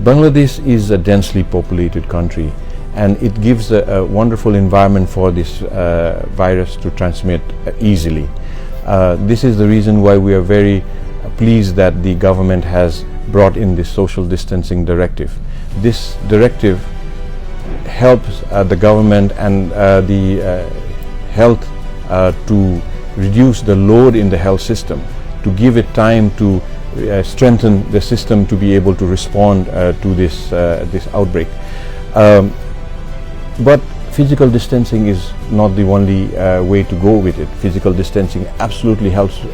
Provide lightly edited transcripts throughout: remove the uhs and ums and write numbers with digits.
Bangladesh is a densely populated country, and it gives a wonderful environment for this virus to transmit easily. This is the reason why we are very pleased that the government has brought in this social distancing directive. This directive helps the government and the health to reduce the load in the health system, to give it time to strengthen the system to be able to respond to this outbreak. But physical distancing is not the only way to go with it. Physical distancing absolutely helps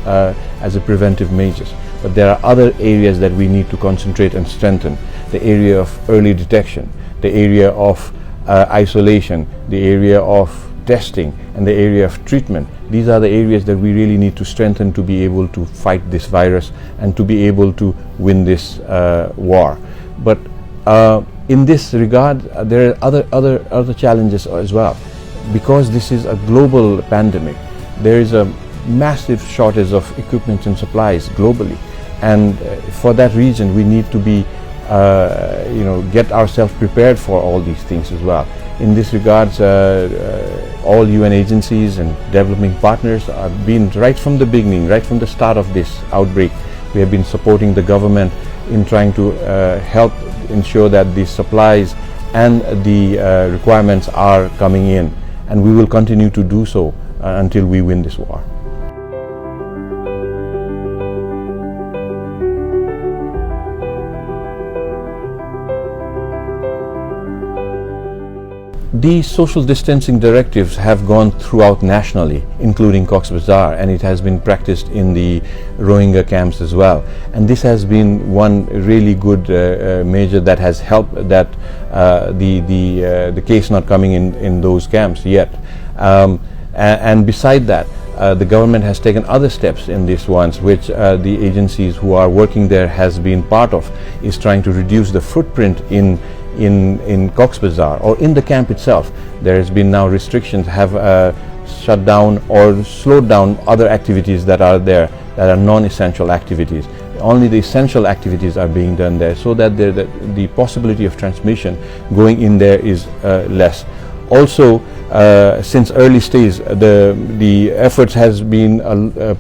as a preventive measures, but there are other areas that we need to concentrate and strengthen. The area of early detection, the area of isolation, the area of testing, and the area of treatment. These are the areas that we really need to strengthen to be able to fight this virus and to be able to win this war. But in this regard, there are other challenges as well. Because this is a global pandemic, there is a massive shortage of equipment and supplies globally, and for that reason we need to be get ourselves prepared for all these things as well. In this regards, all UN agencies and developing partners have been, right from the beginning, right from the start of this outbreak, we have been supporting the government in trying to help ensure that the supplies and the requirements are coming in, and we will continue to do so until we win this war. These social distancing directives have gone throughout nationally, including Cox's Bazar, and it has been practiced in the Rohingya camps as well. And this has been one really good measure that has helped that the case not coming in those camps yet. And beside that, the government has taken other steps in these ones, which the agencies who are working there has been part of, is trying to reduce the footprint in Cox's Bazar or in the camp itself. There has been now restrictions, have shut down or slowed down other activities that are there that are non-essential activities. Only the essential activities are being done there, so that the possibility of transmission going in there is less. Also, since early stage, the efforts has been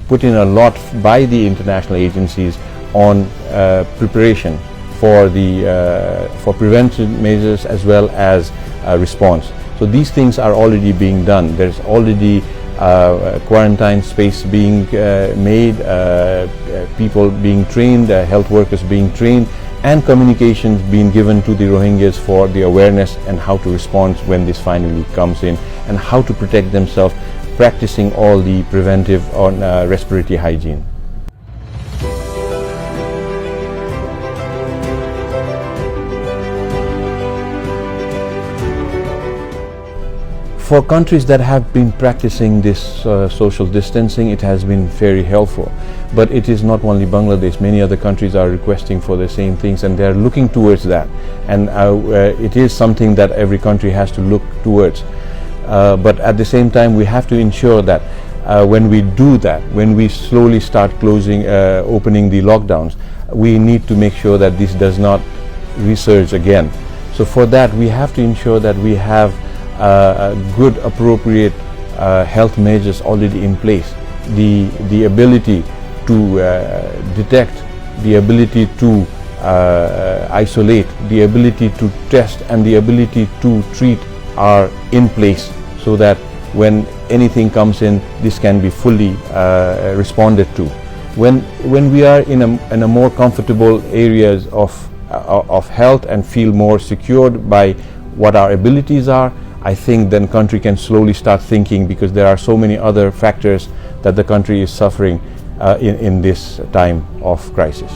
put in a lot by the international agencies on preparation for preventive measures as well as response. So these things are already being done. There's already quarantine space being made, people being trained, health workers being trained, and communications being given to the Rohingyas for the awareness and how to respond when this finally comes in, and how to protect themselves, practicing all the preventive on respiratory hygiene. For countries that have been practicing this social distancing, it has been very helpful. But it is not only Bangladesh, many other countries are requesting for the same things, and they are looking towards that. And it is something that every country has to look towards. But at the same time, we have to ensure that when we do that, when we slowly start opening the lockdowns, we need to make sure that this does not resurge again. So for that, we have to ensure that we have good, appropriate health measures already in place. The ability to detect, the ability to isolate, the ability to test, and the ability to treat are in place, so that when anything comes in, this can be fully responded to. When we are in a more comfortable areas of health and feel more secured by what our abilities are, I think then country can slowly start thinking, because there are so many other factors that the country is suffering in this time of crisis.